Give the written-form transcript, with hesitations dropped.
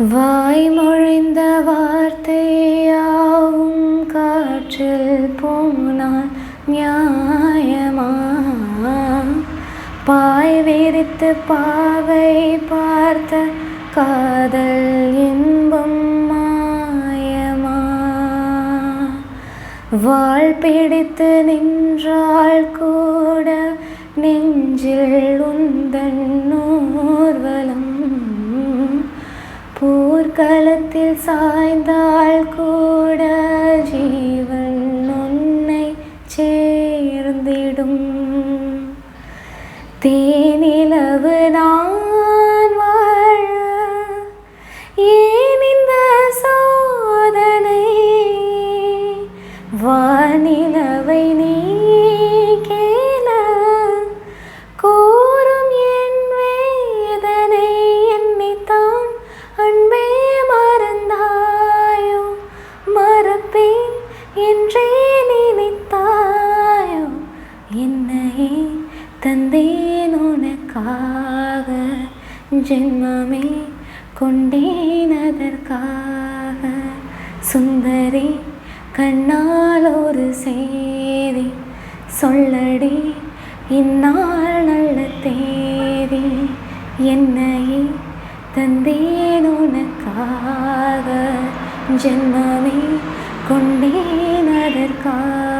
வாய்மொழிந்த வார்த்தையாவும் காற்றில் போனால் நியாயமா? பாய் விரித்து பாவை பார்த்த காதல் இன்பம் மாயமா? வாழ் பிடித்து நின்றால் கூட நெஞ்சில் உந்தன் ஊர்வலம். போர்க்களத்தில் சாய்ந்தால் கூட ஜீவன் உன்னை சேர்ந்திடும். தேனிலவு நான் வாழ ஏன் இந்த சோதனை? வானிலவை நீ கேள கூறும் என் வேதனை. என்னைத்தான் அன்பே மறந்தாயோ? மறப்பேன் என்றே நினைத்தாயோ? என்னையே தந்தேன் உனக்காக, ஜென்மமே கொண்டேன் அதற்காக. சுந்தரி கண்ணால் ஒரு சேதி சொல்லடி, இந்நாள் நல்ல தேதி. என்னையே தந்தேன் உனக்காக, ஜென்மமே கொண்டேன் அதற்காக.